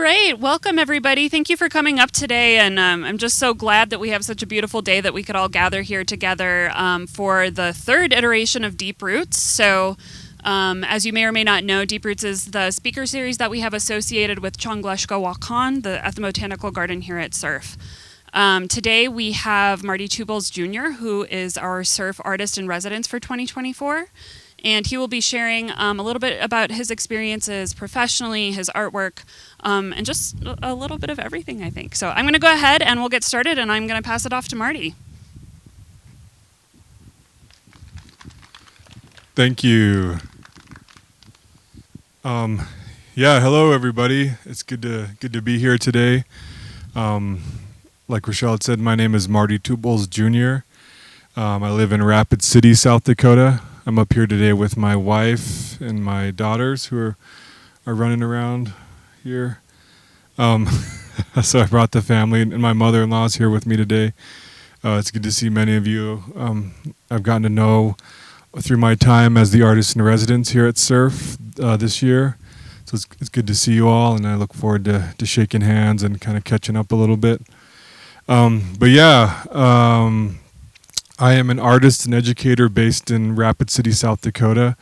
right, welcome everybody. Thank you for coming up today, and I'm just so glad that we have such a beautiful day that we could all gather here together for the third iteration of Deep Roots. So, as you may or may not know, Deep Roots is the speaker series that we have associated with Chongleshka Wakan, the ethnobotanical garden here at SURF. Today we have Marty Jr., who is our SURF artist in residence for 2024. And he will be sharing a little bit about his experiences professionally, his artwork, and just a little bit of everything, I think. So I'm going to go ahead and we'll get started, and I'm going to pass it off to Marty. Thank you. Hello everybody. It's good to be here today. Like Rochelle had said, my name is Marty Jr. I live in Rapid City, South Dakota. I'm up here today with my wife and my daughters who are running around here. So I brought the family, and my mother-in-law is here with me today. It's good to see many of you. I've gotten to know through my time as the artist in residence here at SURF this year. So it's good to see you all, and I look forward to shaking hands and kind of catching up a little bit. I am an artist and educator based in Rapid City, South Dakota.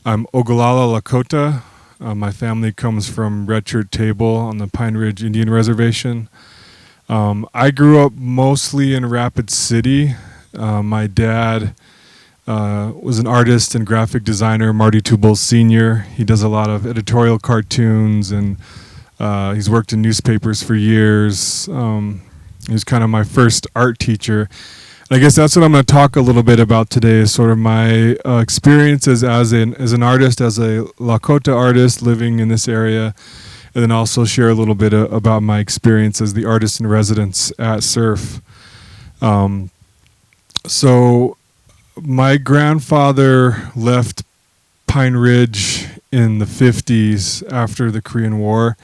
I'm Ogallala Lakota. My family comes from Red Shirt Table on the Pine Ridge Indian Reservation. I grew up mostly in Rapid City. My dad was an artist and graphic designer, Marty Sr. He does a lot of editorial cartoons, and he's worked in newspapers for years. He was kind of my first art teacher. I guess that's what I'm going to talk a little bit about today, is sort of my experiences as an artist, as a Lakota artist living in this area, and then also share a little bit about my experience as the artist in residence at SURF. So my grandfather left Pine Ridge in the 50s after the Korean War.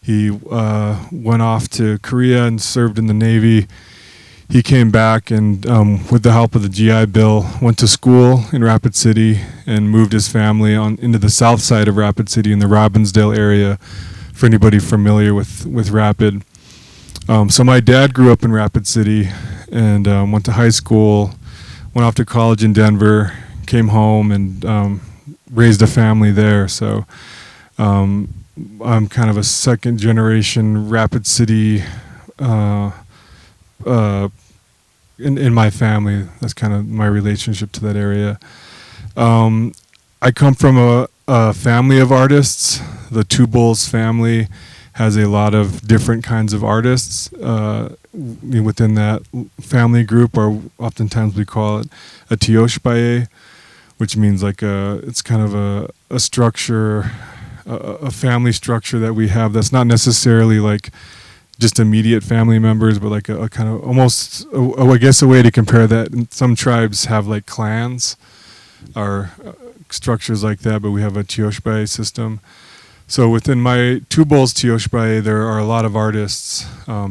He went off to Korea and served in the Navy. He came back and, with the help of the GI Bill, went to school in Rapid City and moved his family into the south side of Rapid City in the Robbinsdale area, for anybody familiar with Rapid. So my dad grew up in Rapid City and went to high school, went off to college in Denver, came home and raised a family there. So I'm kind of a second generation Rapid City in my family. That's kind of my relationship to that area. I come from a family of artists. The Two Bulls family has a lot of different kinds of artists within that family group, or oftentimes we call it a tioshbae, which means it's kind of a structure, a family structure that we have that's not necessarily like just immediate family members, but like a kind of almost, I guess a way to compare that, some tribes have like clans or structures like that, but we have a tioshbae system. So within my Two Bulls tioshbae, there are a lot of artists,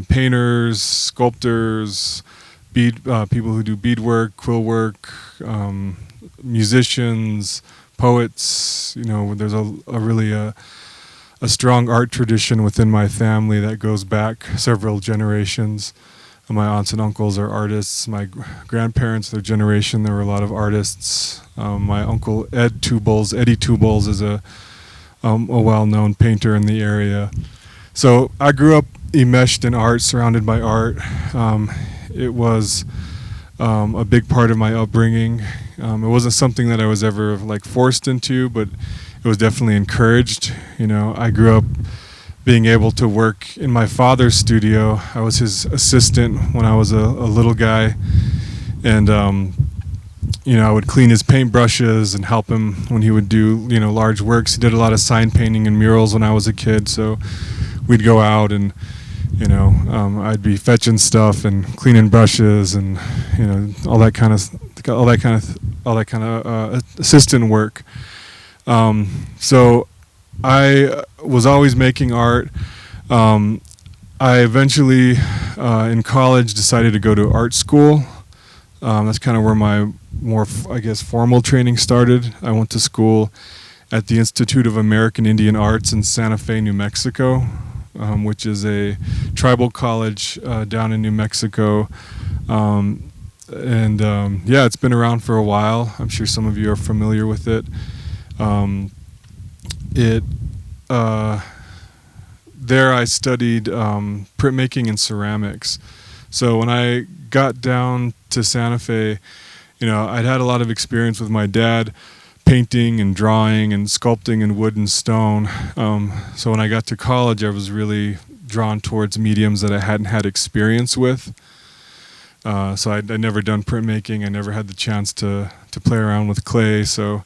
painters, sculptors, people who do beadwork, quill work, musicians, poets. There's a really a strong art tradition within my family that goes back several generations. My aunts and uncles are artists. My grandparents, their generation, there were a lot of artists. My uncle Eddie Two Bulls is a well-known painter in the area. So I grew up enmeshed in art, surrounded by art. It was a big part of my upbringing. It wasn't something that I was ever forced into, but it was definitely encouraged. I grew up being able to work in my father's studio. I was his assistant when I was a little guy, and I would clean his paintbrushes and help him when he would do large works. He did a lot of sign painting and murals when I was a kid, so we'd go out and I'd be fetching stuff and cleaning brushes and all that kind of assistant work. So I was always making art. I eventually, in college, decided to go to art school. That's kind of where my more, formal training started. I went to school at the Institute of American Indian Arts in Santa Fe, New Mexico. which is a tribal college down in New Mexico. Yeah, it's been around for a while. I'm sure some of you are familiar with it. There I studied printmaking and ceramics. So when I got down to Santa Fe, I'd had a lot of experience with my dad painting and drawing and sculpting in wood and stone. So when I got to college, I was really drawn towards mediums that I hadn't had experience with. So I'd never done printmaking. I never had the chance to play around with clay. So,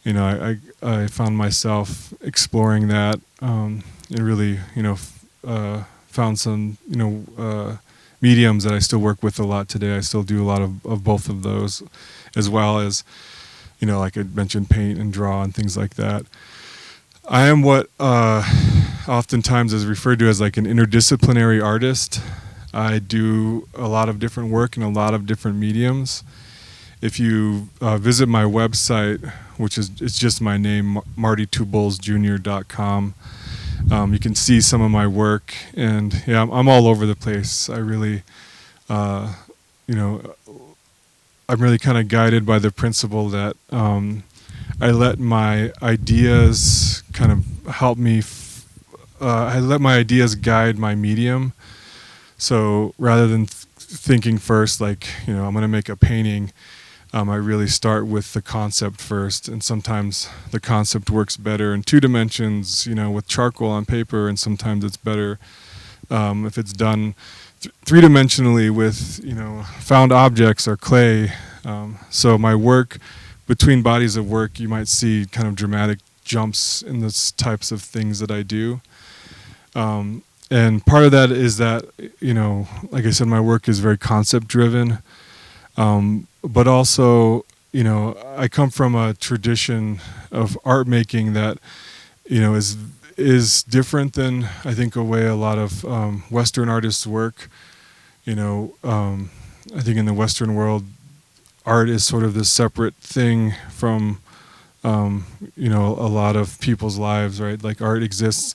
I found myself exploring that and really, found some, mediums that I still work with a lot today. I still do a lot of both of those, as well as, like I mentioned, paint and draw and things like that. I am what oftentimes is referred to as like an interdisciplinary artist. I do a lot of different work in a lot of different mediums. If you visit my website, which is it's just my name, martytwobullsjr.com, you can see some of my work, and yeah, I'm all over the place. I really, I'm really kind of guided by the principle that I let my ideas kind of help me. I let my ideas guide my medium. So rather than thinking first, like, I'm going to make a painting, I really start with the concept first. And sometimes the concept works better in 2 dimensions, with charcoal on paper, and sometimes it's better if it's done 3-dimensionally with, found objects or clay. So my work, between bodies of work, you might see kind of dramatic jumps in the types of things that I do. And part of that is that, like I said, my work is very concept driven. But also, I come from a tradition of art making that, is different than, I think, a way a lot of Western artists work. I think in the Western world, art is sort of this separate thing from, a lot of people's lives, right? Like art exists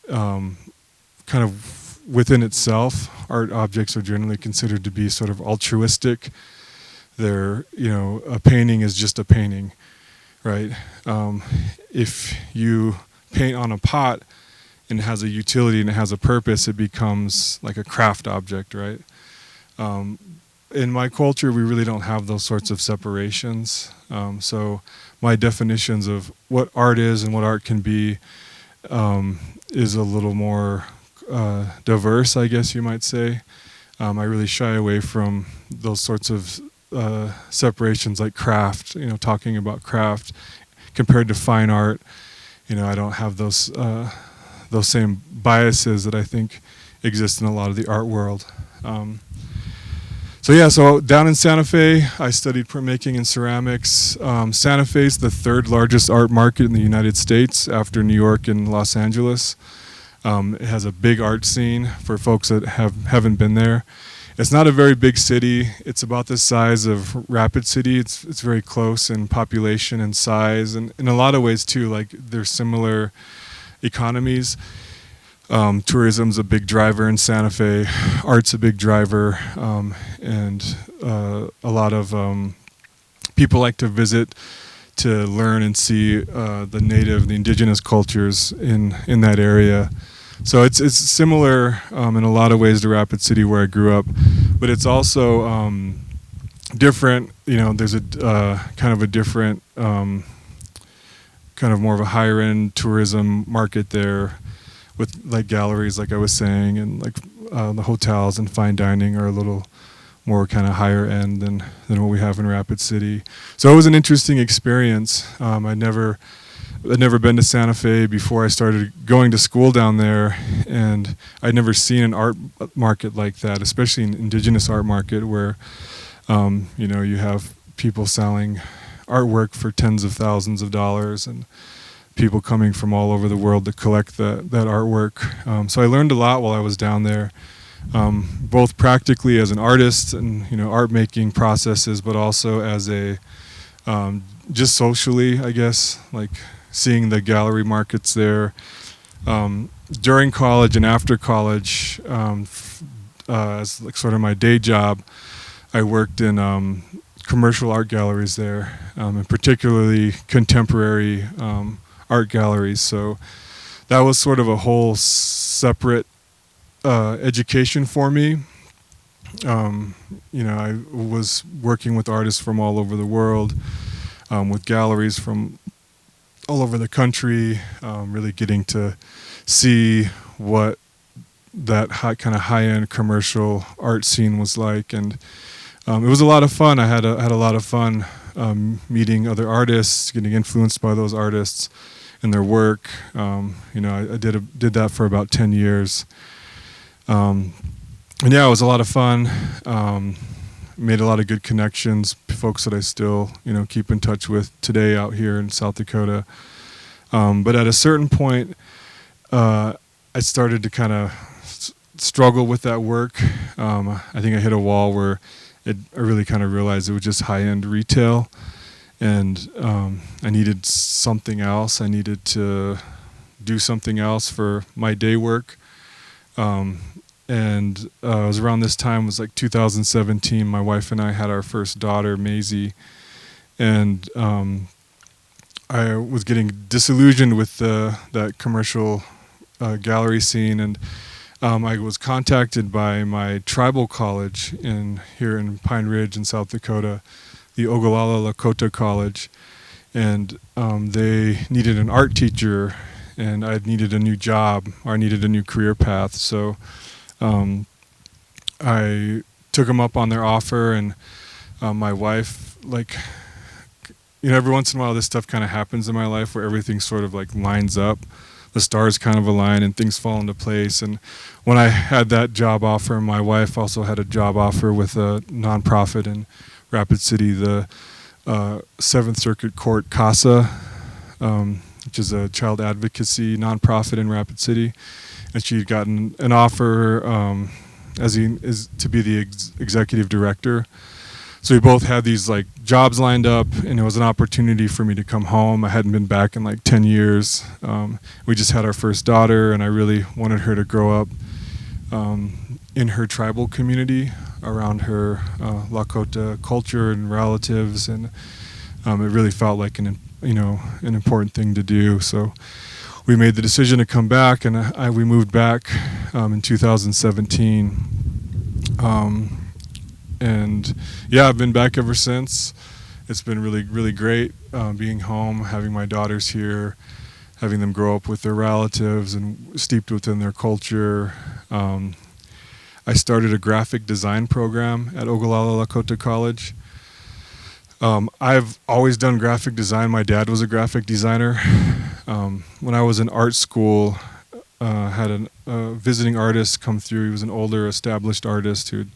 kind of within itself. Art objects are generally considered to be sort of altruistic. They're, a painting is just a painting, right? If you paint on a pot and it has a utility and it has a purpose, it becomes like a craft object, right? In my culture, we really don't have those sorts of separations. So my definitions of what art is and what art can be is a little more diverse, I guess you might say. I really shy away from those sorts of separations like craft, talking about craft compared to fine art. I don't have those same biases that I think exist in a lot of the art world. So down in Santa Fe, I studied printmaking and ceramics. Santa Fe is the 3rd largest art market in the United States after New York and Los Angeles. It has a big art scene for folks that haven't been there. It's not a very big city. It's about the size of Rapid City. It's very close in population and size, and in a lot of ways too. Like they're similar economies. Tourism's a big driver in Santa Fe. Art's a big driver, and a lot of people like to visit to learn and see the indigenous cultures in that area. So it's similar in a lot of ways to Rapid City where I grew up, but it's also different. There's a kind of a different, kind of more of a higher end tourism market there, with like galleries, like I was saying, and like the hotels and fine dining are a little more kind of higher end than what we have in Rapid City. So it was an interesting experience. I'd never been to Santa Fe before I started going to school down there, and I'd never seen an art market like that, especially an indigenous art market where, you have people selling artwork for tens of thousands of dollars and people coming from all over the world to collect that artwork. So I learned a lot while I was down there, both practically as an artist and, art making processes, but also as a, just socially, I guess, like seeing the gallery markets there. during college and after college, as like sort of my day job, I worked in commercial art galleries there, and particularly contemporary art galleries. So that was sort of a whole separate education for me. I was working with artists from all over the world, with galleries from all over the country, really getting to see what that kind of high-end commercial art scene was like, and it was a lot of fun. I had a lot of fun meeting other artists, getting influenced by those artists and their work. I did that for about 10 years, and yeah, it was a lot of fun. Made a lot of good connections, folks that I still keep in touch with today out here in South Dakota. But at a certain point, I started to kind of struggle with that work. I think I hit a wall where I really kind of realized it was just high-end retail, and I needed something else. I needed to do something else for my day work. And it was around this time, it was like 2017, my wife and I had our first daughter, Maisie, and I was getting disillusioned with that commercial gallery scene, and I was contacted by my tribal college here in Pine Ridge in South Dakota, the Ogallala Lakota College, and they needed an art teacher, and I needed a new job, or I needed a new career path. So I took them up on their offer, and my wife, every once in a while this stuff kind of happens in my life where everything sort of like lines up. The stars kind of align and things fall into place. And when I had that job offer, my wife also had a job offer with a nonprofit in Rapid City, the Seventh Circuit Court CASA, which is a child advocacy nonprofit in Rapid City. And she had gotten an offer to be the executive director. So we both had these like jobs lined up, and it was an opportunity for me to come home. I hadn't been back in like 10 years. We just had our first daughter, and I really wanted her to grow up in her tribal community around her Lakota culture and relatives, and it really felt like an important thing to do. So we made the decision to come back, and we moved back in 2017. And yeah, I've been back ever since. It's been really, really great being home, having my daughters here, having them grow up with their relatives and steeped within their culture. I started a graphic design program at Ogallala Lakota College. I've always done graphic design. My dad was a graphic designer. When I was in art school, had a visiting artist come through. He was an older, established artist who'd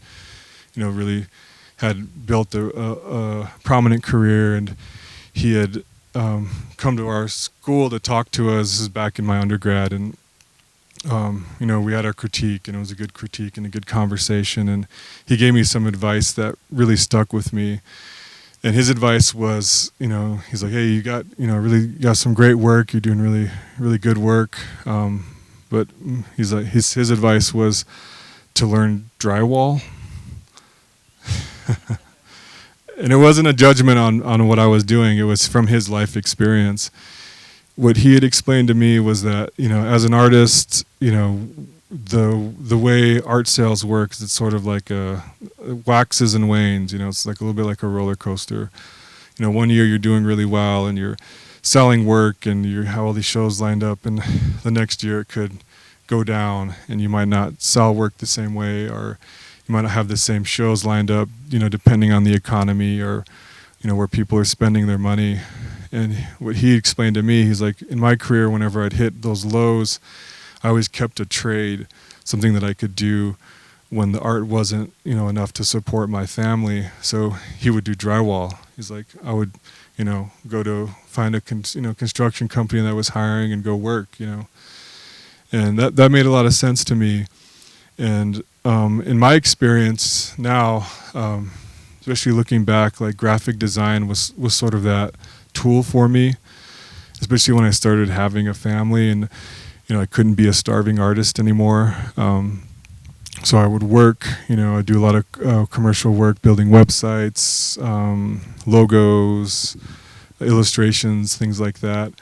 really had built a prominent career, and he had come to our school to talk to us. This is back in my undergrad, and we had our critique, and it was a good critique and a good conversation, and he gave me some advice that really stuck with me. And his advice was, he's like, hey, you got some great work. You're doing really, really good work. But he's like, his advice was to learn drywall. And it wasn't a judgment on what I was doing. It was from his life experience. What he had explained to me was that, as an artist, the way art sales works, it's sort of like it waxes and wanes. It's like a little bit like a roller coaster. One year you're doing really well and you're selling work and you have all these shows lined up, and the next year it could go down and you might not sell work the same way, or you might not have the same shows lined up, depending on the economy or, where people are spending their money. And what he explained to me, he's like, in my career, whenever I'd hit those lows, I always kept a trade, something that I could do when the art wasn't, enough to support my family. So he would do drywall. He's like, I would, go to find a construction company that was hiring and go work, and that made a lot of sense to me. And in my experience now, especially looking back, like graphic design was sort of that tool for me, especially when I started having a family. And I couldn't be a starving artist anymore. So I would work, I do a lot of commercial work, building websites, logos, illustrations, things like that,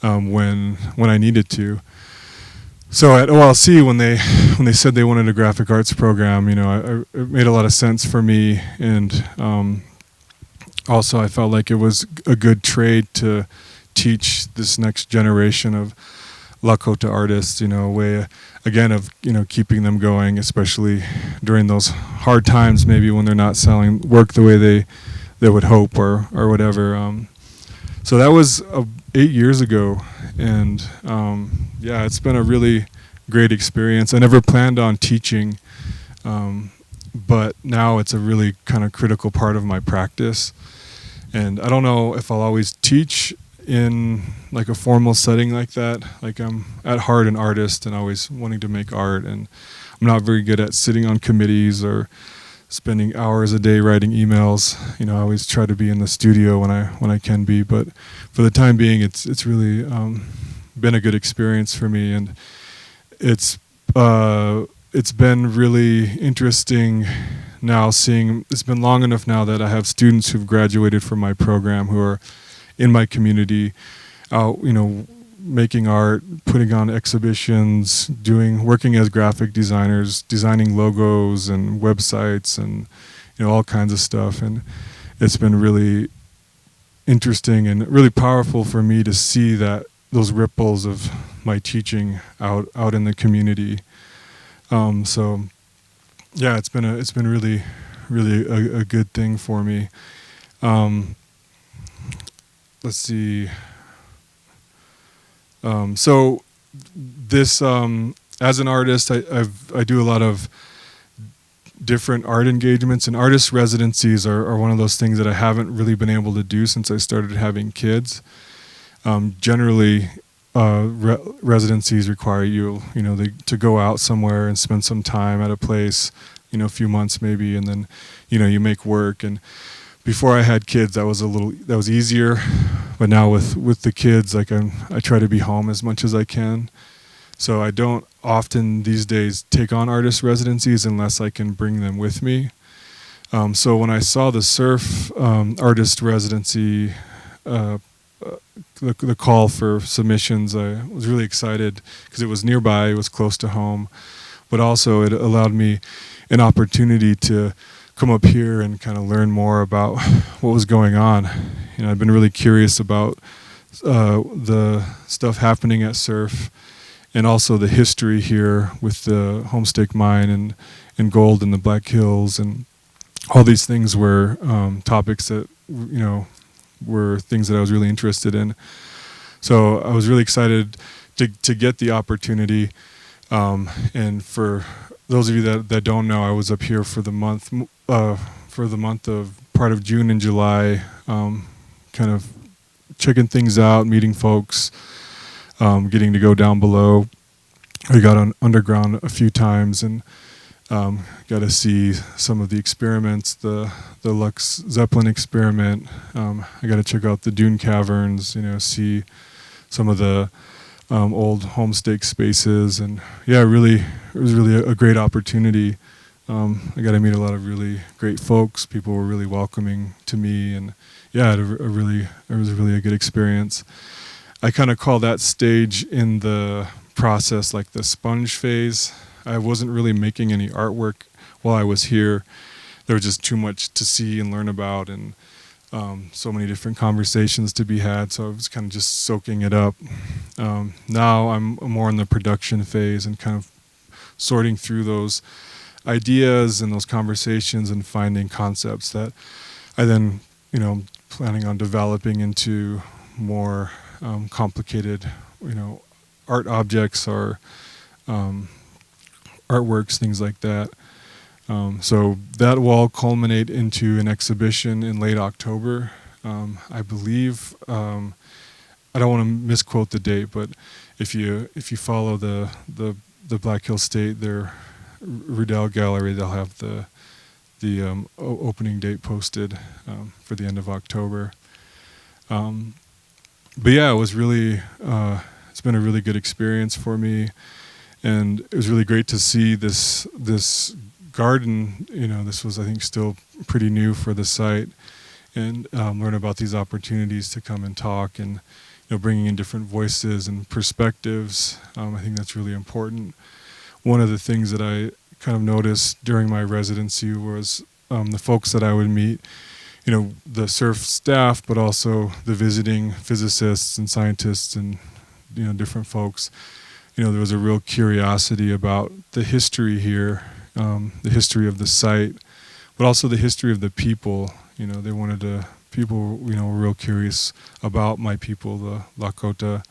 when I needed to. So at OLC, when they said they wanted a graphic arts program, it made a lot of sense for me, and also I felt like it was a good trade to teach this next generation of Lakota artists, a way, again, of, keeping them going, especially during those hard times, maybe when they're not selling work the way they would hope or whatever. So that was 8 years ago, and yeah, it's been a really great experience. I never planned on teaching, but now it's a really kind of critical part of my practice. And I don't know if I'll always teach in like a formal setting like that. Like, I'm at heart an artist and always wanting to make art, and I'm not very good at sitting on committees or spending hours a day writing emails. I always try to be in the studio when I can be, but for the time being, it's really been a good experience for me, and it's been really interesting now seeing. It's been long enough now that I have students who've graduated from my program who are in my community, out, making art, putting on exhibitions, working as graphic designers, designing logos and websites and, all kinds of stuff. And it's been really interesting and really powerful for me to see that those ripples of my teaching out in the community. So yeah, it's been really a good thing for me. Let's see. So this, as an artist, I do a lot of different art engagements, and artist residencies are one of those things that I haven't really been able to do since I started having kids. Generally, residencies require you to go out somewhere and spend some time at a place, a few months maybe, and then, you make work. And before I had kids, that was easier, but now with the kids, like I try to be home as much as I can. So I don't often these days take on artist residencies unless I can bring them with me. So when I saw the surf artist residency, the call for submissions, I was really excited because it was nearby, it was close to home, but also it allowed me an opportunity to come up here and kind of learn more about what was going on. I've been really curious about the stuff happening at Surf, and also the history here with the Homestake Mine and gold in the Black Hills, and all these things were topics that were things that I was really interested in. So I was really excited to get the opportunity, and for those of you that don't know, I was up here for the month of part of June and July, kind of checking things out, meeting folks, getting to go down below. I got on underground a few times and got to see some of the experiments, the Lux Zeppelin experiment. I got to check out the dune caverns, see some of the old homestake spaces, and yeah, it was really a great opportunity. I got to meet a lot of really great folks. People were really welcoming to me, and yeah, it was really a good experience. I kind of call that stage in the process like the sponge phase. I wasn't really making any artwork while I was here. There was just too much to see and learn about, and so many different conversations to be had, so I was kind of just soaking it up. Now I'm more in the production phase and kind of sorting through those ideas and those conversations and finding concepts that I then, planning on developing into more complicated, art objects or artworks, things like that. So that will all culminate into an exhibition in late October. I believe, I don't want to misquote the date, but if you follow the Black Hill State, their Riddell Gallery, they'll have the opening date posted for the end of October. But yeah, it was really it's been a really good experience for me, and it was really great to see this garden. You know, this was, I think, still pretty new for the site, and learn about these opportunities to come and talk, and bringing in different voices and perspectives. I think that's really important. One of the things that I kind of noticed during my residency was the folks that I would meet, the SURF staff, but also the visiting physicists and scientists and, different folks. There was a real curiosity about the history here, the history of the site, but also the history of the people. They wanted to, people, were real curious about my people, the Lakota,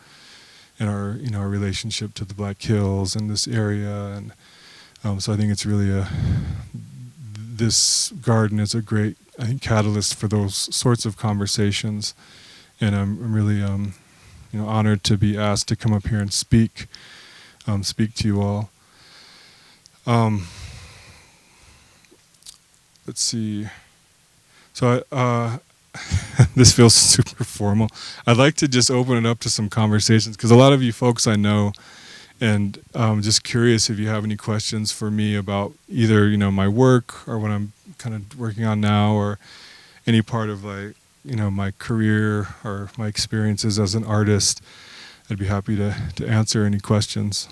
and our, our relationship to the Black Hills and this area. And so I think it's really this garden is a great, I think, catalyst for those sorts of conversations. And I'm really, honored to be asked to come up here and speak to you all. Let's see. So this feels super formal. I'd like to just open it up to some conversations, because a lot of you folks I know, and just curious if you have any questions for me about either, my work or what I'm kind of working on now, or any part of my career or my experiences as an artist. I'd be happy to answer any questions.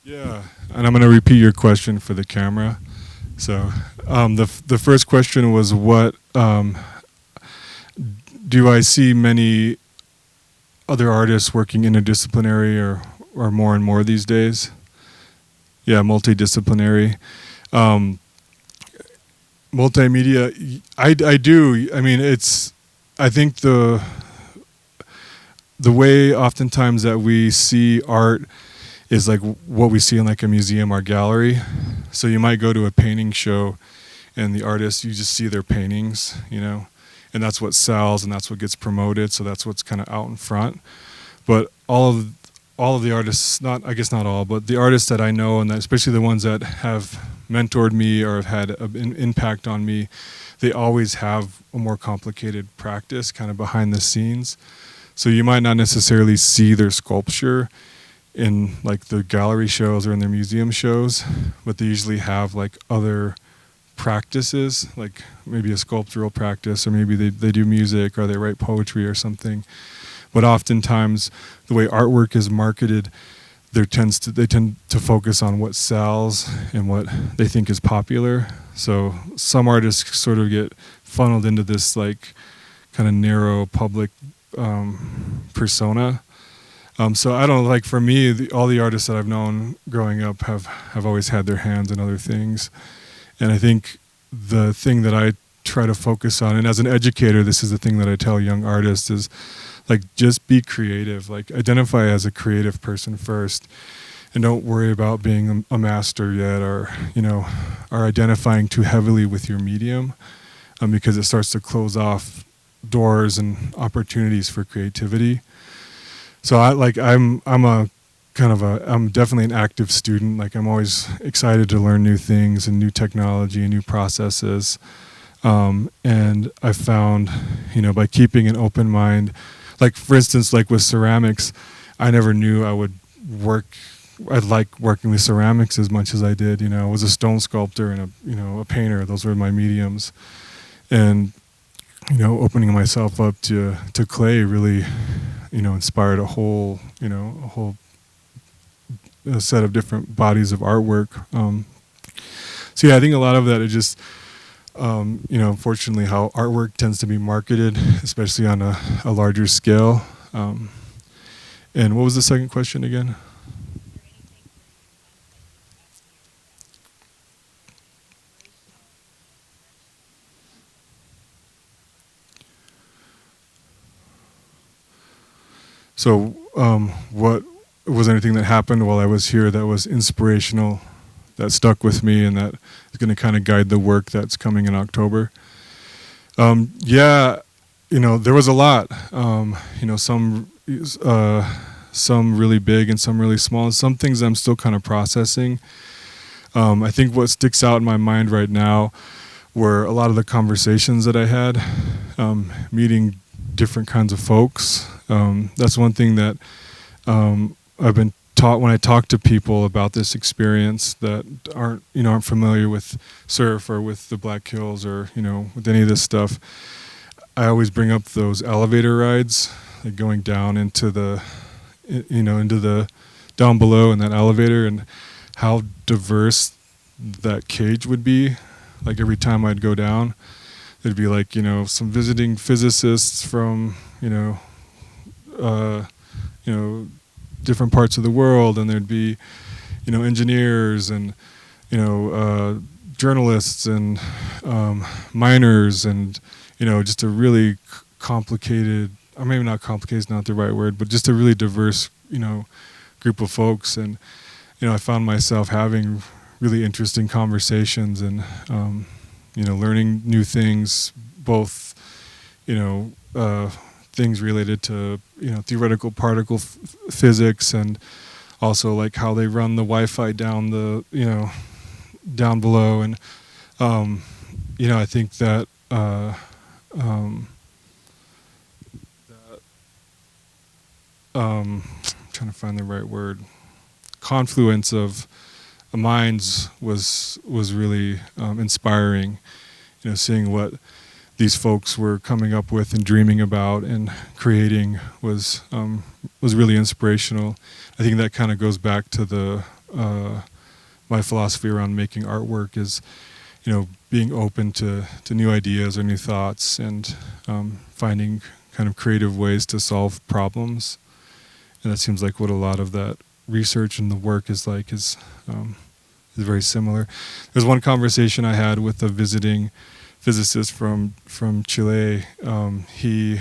Yeah, and I'm going to repeat your question for the camera. So the first question was, what do I see many other artists working interdisciplinary or more and more these days? Yeah, multidisciplinary. Multimedia, I do. I mean, I think the way oftentimes that we see art is like what we see in like a museum or gallery. So you might go to a painting show, and the artists, you just see their paintings, and that's what sells and that's what gets promoted. So that's what's kind of out in front. But all of the artists, I guess not all, but the artists that I know, and especially the ones that have mentored me or have had an impact on me, they always have a more complicated practice kind of behind the scenes. So you might not necessarily see their sculpture in like the gallery shows or in their museum shows, but they usually have like other practices, like maybe a sculptural practice, or maybe they do music, or they write poetry or something. But oftentimes the way artwork is marketed, they tend to focus on what sells and what they think is popular. So some artists sort of get funneled into this like kind of narrow public persona. So I don't, like, for me, all the artists that I've known growing up have always had their hands in other things. And I think the thing that I try to focus on, and as an educator, this is the thing that I tell young artists, is like, just be creative. Like, identify as a creative person first, and don't worry about being a master yet, or or identifying too heavily with your medium, because it starts to close off doors and opportunities for creativity. So I'm definitely an active student. Like, I'm always excited to learn new things and new technology and new processes. And I found, by keeping an open mind, like, for instance, like with ceramics, I never knew I'd like working with ceramics as much as I did. I was a stone sculptor and a painter. Those were my mediums. And, opening myself up to clay really, inspired a whole set of different bodies of artwork. So yeah, I think a lot of that is just, unfortunately, how artwork tends to be marketed, especially on a larger scale. And what was the second question again? So, what was anything that happened while I was here that was inspirational, that stuck with me, and that is going to kind of guide the work that's coming in October? Yeah, there was a lot. Some really big and some really small. Some things I'm still kind of processing. I think what sticks out in my mind right now were a lot of the conversations that I had, meeting different kinds of folks. That's one thing that I've been taught when I talk to people about this experience that aren't familiar with surf or with the Black Hills or with any of this stuff. I always bring up those elevator rides, like going down into the down below in that elevator, and how diverse that cage would be. Like every time I'd go down, there'd be like some visiting physicists from different parts of the world, and there'd be engineers and journalists and miners, and just a really complicated, or maybe not complicated is not the right word, but just a really diverse group of folks. And I found myself having really interesting conversations and learning new things, both things related to theoretical particle physics, and also like how they run the Wi-Fi down down below. And I think that I'm trying to find the right word, confluence of minds was really inspiring. Seeing what these folks were coming up with and dreaming about and creating was really inspirational. I think that kind of goes back to my philosophy around making artwork is, being open to new ideas or new thoughts, and finding kind of creative ways to solve problems. And that seems like what a lot of that research and the work is like, is very similar. There's one conversation I had with a visiting physicist from Chile. We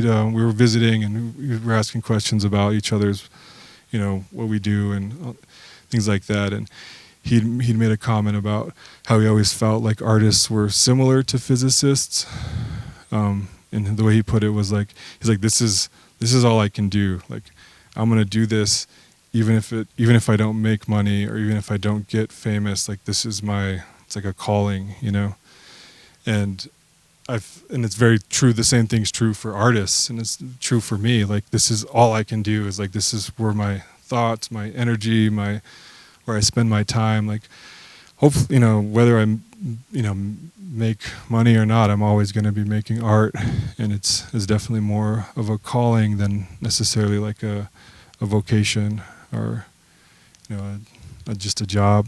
were visiting, and we were asking questions about each other's, what we do and things like that. And he'd made a comment about how he always felt like artists were similar to physicists. And the way he put it was like, he's like, this is all I can do. Like, I'm gonna do this, even if I don't make money, or even if I don't get famous. Like, this is it's like a calling, And it's very true. The same thing's true for artists, and it's true for me. Like, this is all I can do. Is like, this is where my thoughts, my energy, where I spend my time. Like, hopefully, whether I make money or not, I'm always going to be making art, and it's definitely more of a calling than necessarily like a vocation or just a job.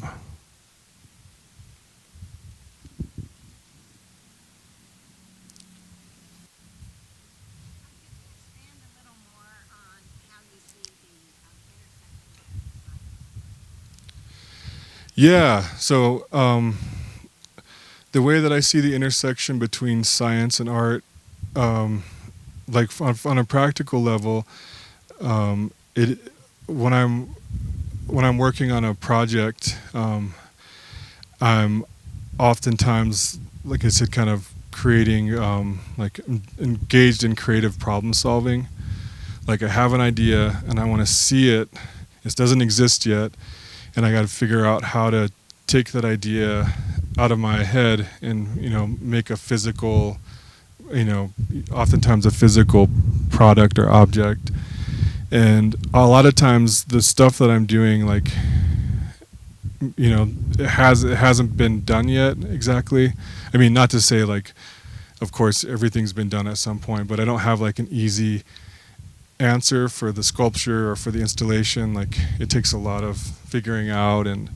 Yeah, so the way that I see the intersection between science and art, like on a practical level, when I'm working on a project, I'm oftentimes, like I said, kind of creating, like engaged in creative problem solving. Like, I have an idea and I want to see it. It doesn't exist yet, and I got to figure out how to take that idea out of my head and make a physical, oftentimes a physical product or object. And a lot of times the stuff that I'm doing, like, it hasn't been done yet exactly. I mean, not to say, like, of course everything's been done at some point, but I don't have like an easy answer for the sculpture or for the installation. Like, it takes a lot of figuring out and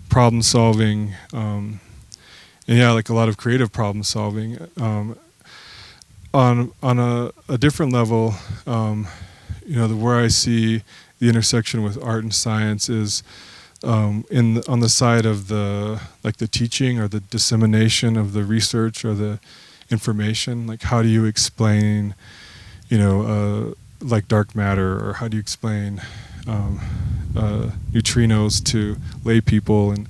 problem solving, and yeah, like a lot of creative problem solving. On a different level, where I see the intersection with art and science is on the side of the teaching or the dissemination of the research or the information. Like, how do you explain like dark matter, or how do you explain neutrinos to lay people? And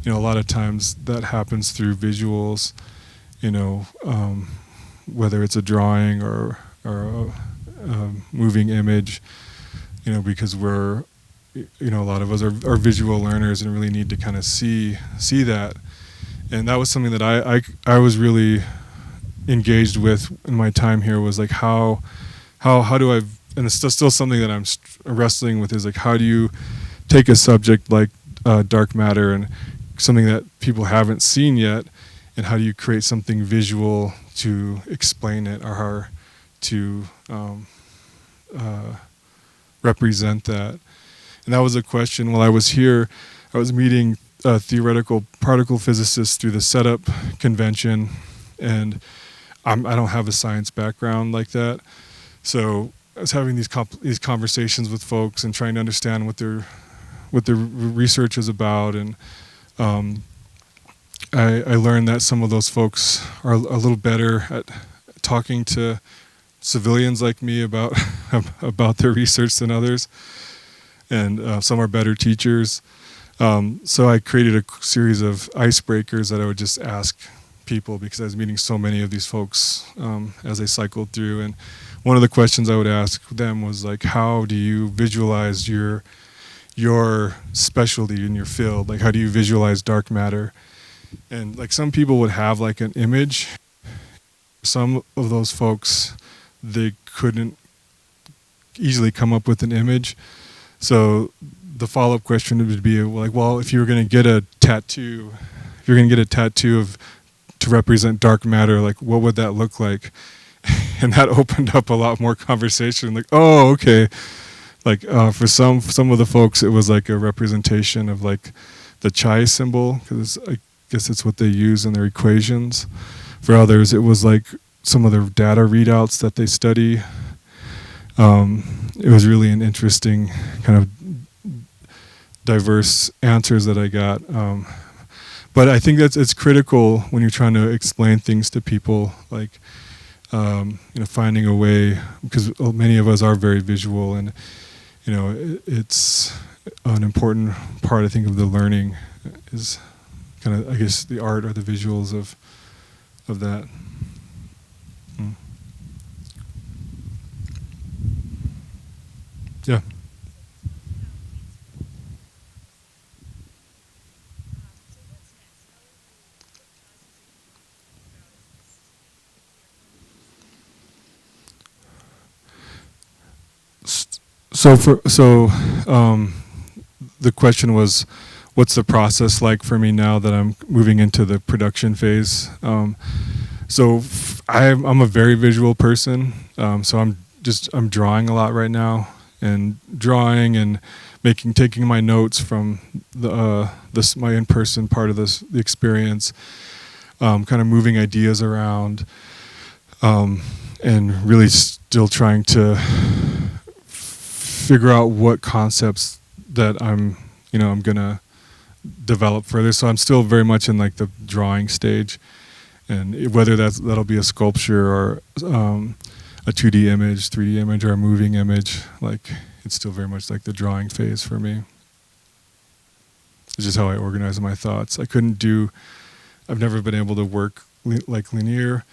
a lot of times that happens through visuals. Whether it's a drawing or a moving image. Because we're a lot of us are visual learners and really need to kind of see that. And that was something that I was really engaged with in my time here, was like how do I, and it's still something that I'm wrestling with, is like, how do you take a subject like dark matter and something that people haven't seen yet, and how do you create something visual to explain it, or to represent that. And that was a question. While I was here, I was meeting theoretical particle physicists through the setup convention, and I don't have a science background like that, so I was having these conversations with folks and trying to understand what their research is about. And I learned that some of those folks are a little better at talking to civilians like me about their research than others, and some are better teachers. So I created a series of icebreakers that I would just ask people, because I was meeting so many of these folks as they cycled through. And one of the questions I would ask them was like, how do you visualize your specialty in your field? Like, how do you visualize dark matter? And like, some people would have like an image. Some of those folks, they couldn't easily come up with an image. So the follow-up question would be like, well, if you were going to get a tattoo, to represent dark matter, like, what would that look like? And that opened up a lot more conversation. Like, oh, okay. Like for some of the folks, it was like a representation of like the chi symbol, because I guess it's what they use in their equations. For others, it was like some of the data readouts that they study. It was really an interesting kind of diverse answers that I got. But I think it's critical when you're trying to explain things to people, like finding a way, because many of us are very visual, and it's an important part, I think, of the learning is kind of, I guess, the art or the visuals of that. Yeah. The question was, what's the process like for me now that I'm moving into the production phase? I'm a very visual person, so I'm drawing a lot right now, and drawing and taking my notes from my in-person part of the experience, kind of moving ideas around, and really still trying to figure out what concepts that I'm gonna develop further. So I'm still very much in like the drawing stage, and whether that'll be a sculpture or a 2D image, 3D image, or a moving image, like it's still very much like the drawing phase for me. It's just how I organize my thoughts. I've never been able to work like linear.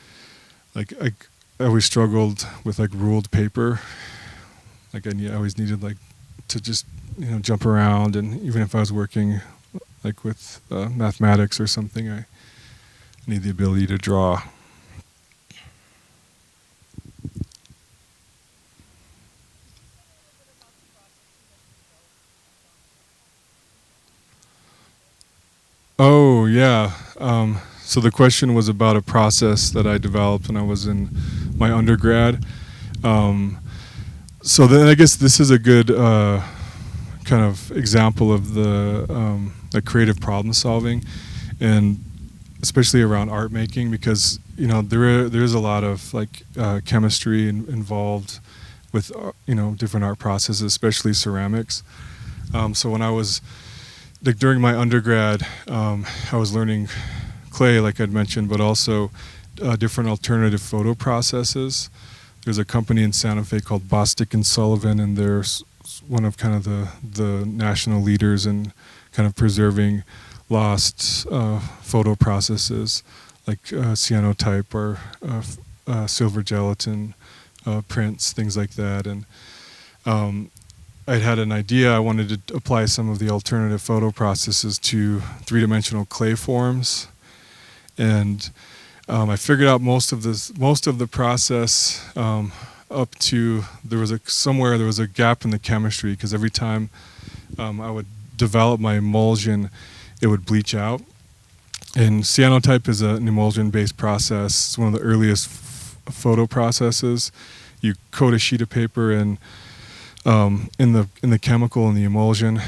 Like I always struggled with like ruled paper. Like I always needed like to just jump around, and even if I was working like with mathematics or something, I need the ability to draw. Oh yeah. So the question was about a process that I developed when I was in my undergrad. So then I guess this is a good kind of example of the creative problem solving, and especially around art making, because there is a lot of like chemistry involved with different art processes, especially ceramics. So when I was during my undergrad, I was learning clay, like I'd mentioned, but also different alternative photo processes there's a company in Santa Fe called Bostic and Sullivan, and they're one of kind of the national leaders in kind of preserving lost photo processes like cyanotype or silver gelatin prints, things like that. And I'd had an idea. I wanted to apply some of the alternative photo processes to three-dimensional clay forms, and I figured out most of the process up to there was a gap in the chemistry, because every time I would develop my emulsion, it would bleach out. And cyanotype is an emulsion-based process. It's one of the earliest photo processes. You coat a sheet of paper in the chemical in the emulsion,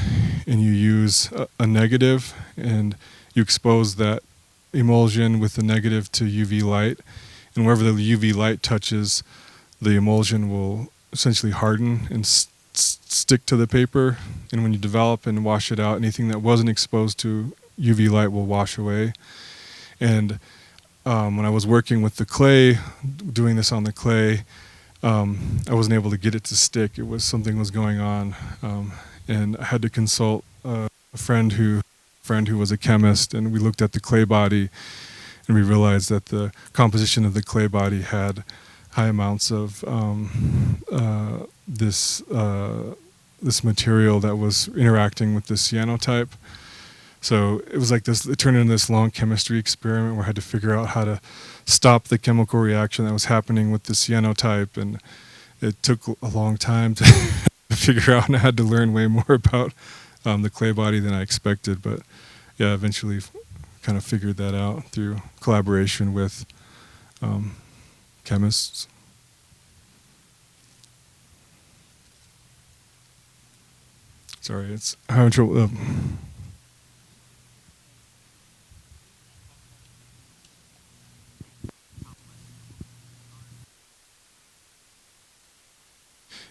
and you use a negative, and you expose that emulsion with the negative to UV light, and wherever the UV light touches, the emulsion will essentially harden and stick to the paper. And when you develop and wash it out, anything that wasn't exposed to UV light will wash away. And when I was working with the clay, doing this on the clay, I wasn't able to get it to stick. Something was going on, and I had to consult a friend who was a chemist, and we looked at the clay body, and we realized that the composition of the clay body had high amounts of this material that was interacting with the cyanotype. So it was like this. It turned into this long chemistry experiment where I had to figure out how to stop the chemical reaction that was happening with the cyanotype, and it took a long time to figure out, and I had to learn way more about the clay body than I expected. But yeah, eventually kind of figured that out through collaboration with chemists. Sorry, it's having trouble.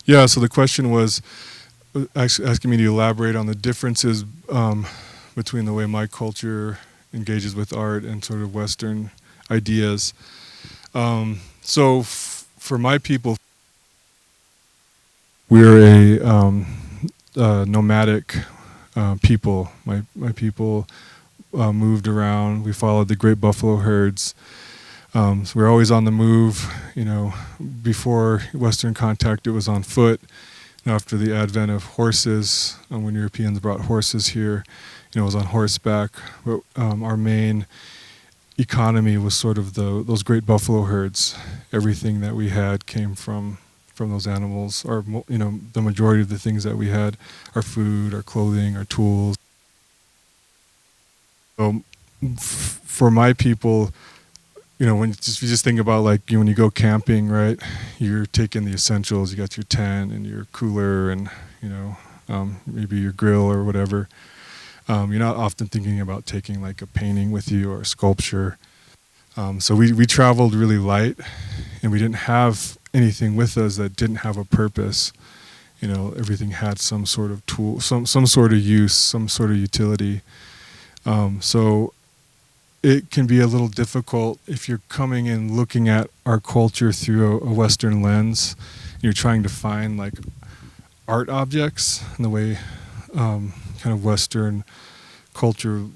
Yeah, so the question was asking me to elaborate on the differences between the way my culture engages with art and sort of Western ideas. So for my people, we're a nomadic people. My people moved around. We followed the great buffalo herds. So we're always on the move. Before Western contact, it was on foot. And after the advent of horses, when Europeans brought horses here, it was on horseback. But our main economy was sort of those great buffalo herds. Everything that we had came from those animals, or the majority of the things that we had, our food, our clothing, our tools. So for my people, when you just think about when you go camping, right? You're taking the essentials. You got your tent and your cooler and maybe your grill or whatever. You're not often thinking about taking like a painting with you or a sculpture. So we traveled really light, and we didn't have anything with us that didn't have a purpose. Everything had some sort of tool, some sort of use, some sort of utility. So it can be a little difficult if you're coming in looking at our culture through a Western lens. You're trying to find like art objects, and the way kind of Western culture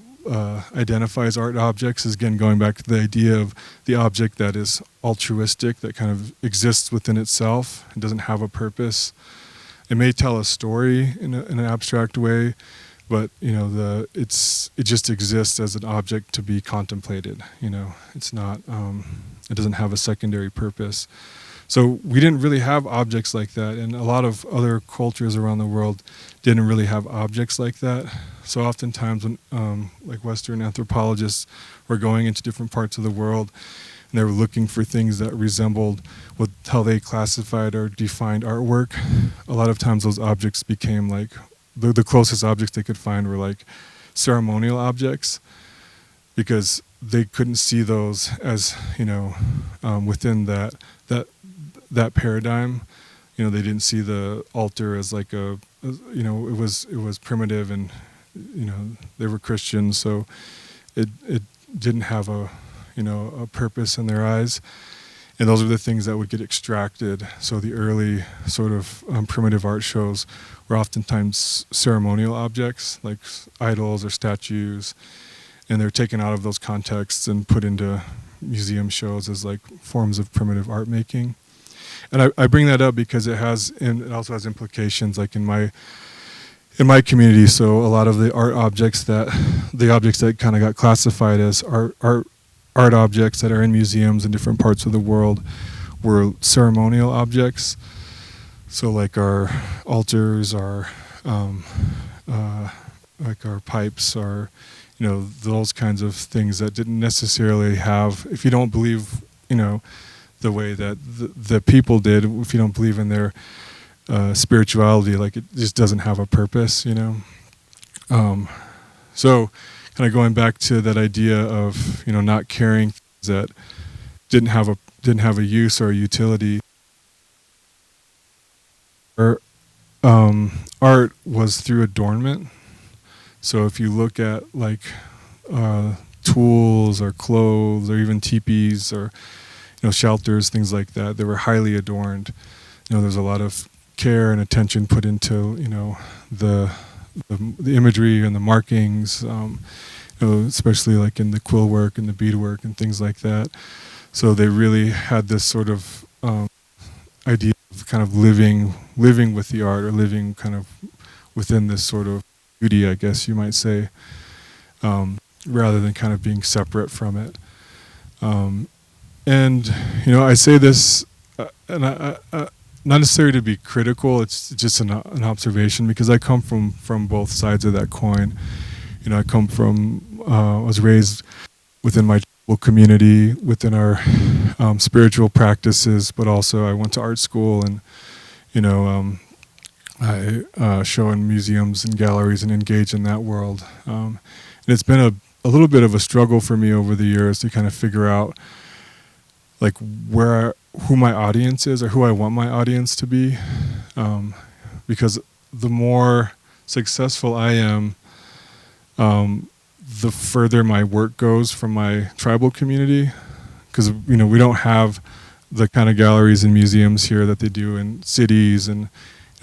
identifies art objects is, again, going back to the idea of the object that is altruistic, that kind of exists within itself and doesn't have a purpose. It may tell a story in an abstract way, but it just exists as an object to be contemplated. It's not. It doesn't have a secondary purpose. So we didn't really have objects like that, and a lot of other cultures around the world didn't really have objects like that. So oftentimes when like Western anthropologists were going into different parts of the world, and they were looking for things that resembled how they classified or defined artwork, a lot of times those objects became like the closest objects they could find were like ceremonial objects, because they couldn't see those as within that paradigm. They didn't see the altar as like it was primitive, and they were Christians, so it didn't have a purpose in their eyes. And those are the things that would get extracted. So the early sort of primitive art shows were oftentimes ceremonial objects, like idols or statues, and they're taken out of those contexts and put into museum shows as like forms of primitive art making. And I bring that up because it also has implications like in my community. So a lot of the objects that kind of got classified as art objects that are in museums in different parts of the world were ceremonial objects. So like our altars, our like our pipes, our those kinds of things that didn't necessarily have, if you don't believe the way that the people did, if you don't believe in their spirituality, like it just doesn't have a purpose, so kind of going back to that idea of not carrying things that didn't have a use or a utility. Or art was through adornment. So if you look at like tools or clothes or even teepees or shelters, things like that, they were highly adorned. There's a lot of care and attention put into the imagery and the markings, especially like in the quill work and the beadwork and things like that. So they really had this sort of idea of kind of living with the art, or living kind of within this sort of beauty, I guess you might say, rather than kind of being separate from it. And I say this, and I not necessarily to be critical. It's just an observation, because I come from both sides of that coin. I come from, I was raised within my community, within our spiritual practices, but also I went to art school, and I show in museums and galleries and engage in that world. And it's been a little bit of a struggle for me over the years to kind of figure out like who my audience is, or who I want my audience to be, because the more successful I am, the further my work goes from my tribal community, because we don't have the kind of galleries and museums here that they do in cities and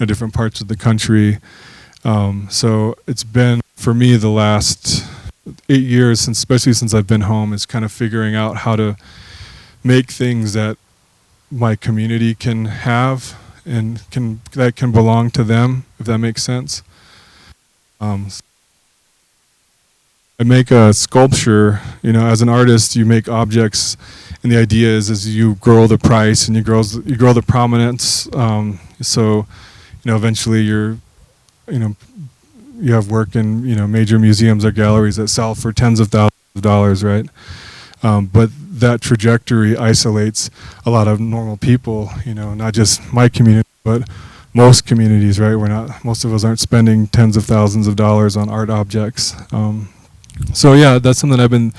different parts of the country. So it's been, for me, the last 8 years, especially since I've been home, is kind of figuring out how to make things that my community can have and that can belong to them, if that makes sense. I make a sculpture. As an artist, you make objects, and the idea is you grow the price and you grow the prominence. So eventually you have work in major museums or galleries that sell for tens of thousands of dollars, right? But that trajectory isolates a lot of normal people, not just my community, but most communities, right? Most of us aren't spending tens of thousands of dollars on art objects. So yeah, that's something I've been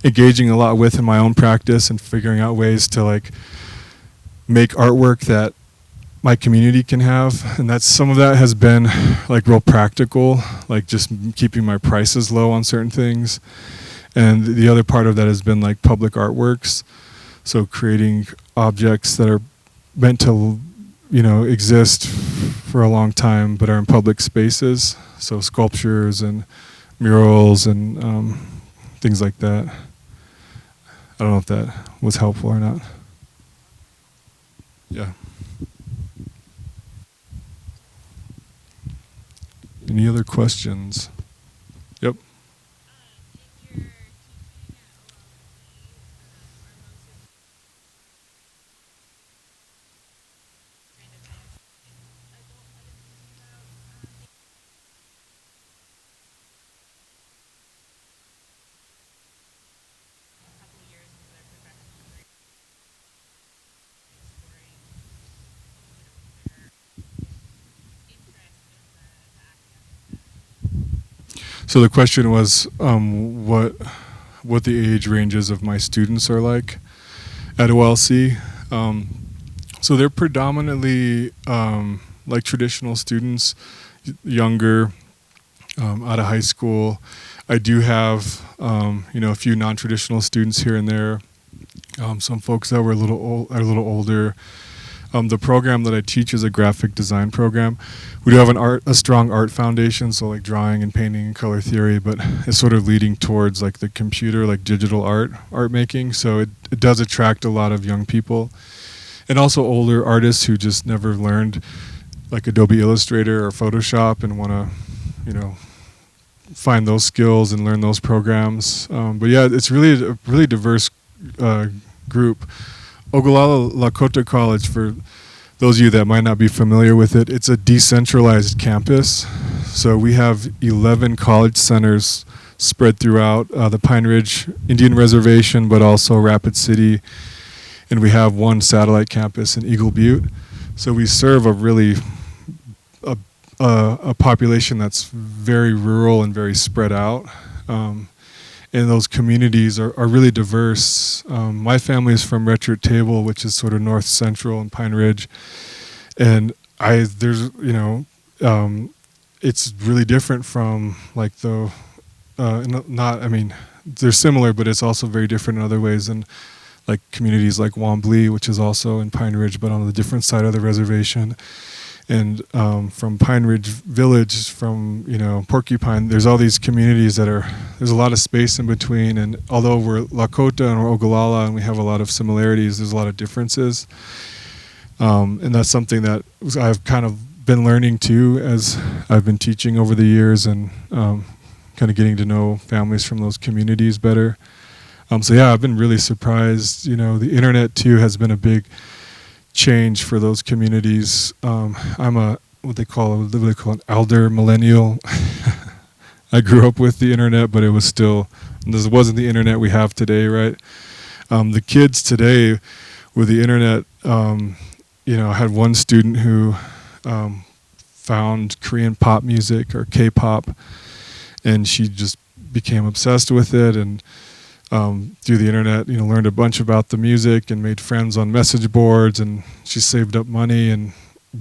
engaging a lot with in my own practice, and figuring out ways to like make artwork that my community can have. And some of that has been like real practical, like just keeping my prices low on certain things. And the other part of that has been like public artworks. So creating objects that are meant to, exist for a long time, but are in public spaces. So sculptures and murals and things like that. I don't know if that was helpful or not. Yeah. Any other questions? Yep. So the question was what the age ranges of my students are like at OLC. So they're predominantly like traditional students, younger, out of high school. I do have a few non-traditional students here and there, Some folks that were are a little older. The program that I teach is a graphic design program. We do have a strong art foundation, so like drawing and painting and color theory, but it's sort of leading towards like the computer, like digital art making. So it does attract a lot of young people, and also older artists who just never learned like Adobe Illustrator or Photoshop and want to, find those skills and learn those programs. But yeah, it's really a really diverse group. Ogallala Lakota College, for those of you that might not be familiar with it, it's a decentralized campus. So we have 11 college centers spread throughout the Pine Ridge Indian Reservation, but also Rapid City, and we have one satellite campus in Eagle Butte. So we serve a population that's very rural and very spread out. And those communities are really diverse. My family is from Retchert Table, which is sort of north central in Pine Ridge, and it's really different from like they're similar, but it's also very different in other ways. And like communities like Wombly, which is also in Pine Ridge, but on the different side of the reservation. And from Pine Ridge Village, from Porcupine, there's all these communities there's a lot of space in between. And although we're Lakota and we're Ogallala and we have a lot of similarities, there's a lot of differences. And that's something that I've kind of been learning too as I've been teaching over the years, and kind of getting to know families from those communities better. So yeah, I've been really surprised. The internet too has been a big change for those communities. I'm what they call an elder millennial. I grew up with the internet, but this wasn't the internet we have today, right? The kids today with the internet, I had one student who found Korean pop music or K-pop, and she just became obsessed with it, and through the internet, learned a bunch about the music and made friends on message boards, and she saved up money and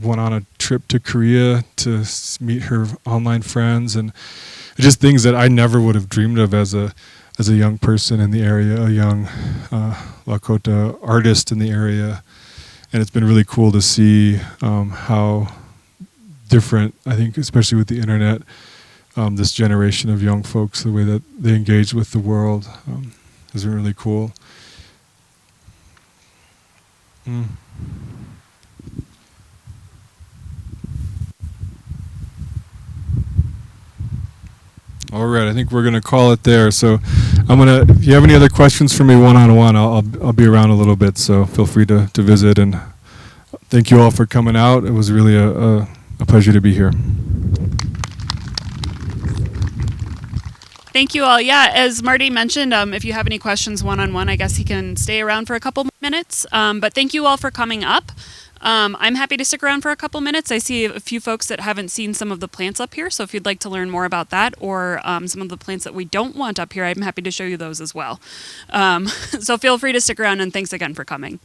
went on a trip to Korea to meet her online friends, and just things that I never would have dreamed of as a young person in the area, a young Lakota artist in the area. And it's been really cool to see how different, I think, especially with the internet, this generation of young folks, the way that they engage with the world, has been really cool. All right, I think we're gonna call it there. So if you have any other questions for me one-on-one, I'll be around a little bit. So feel free to visit, and thank you all for coming out. It was really a pleasure to be here. Thank you all. Yeah, as Marty mentioned, if you have any questions one-on-one, I guess he can stay around for a couple minutes. But thank you all for coming up. I'm happy to stick around for a couple minutes. I see a few folks that haven't seen some of the plants up here, so if you'd like to learn more about that, or some of the plants that we don't want up here, I'm happy to show you those as well. So feel free to stick around, and thanks again for coming.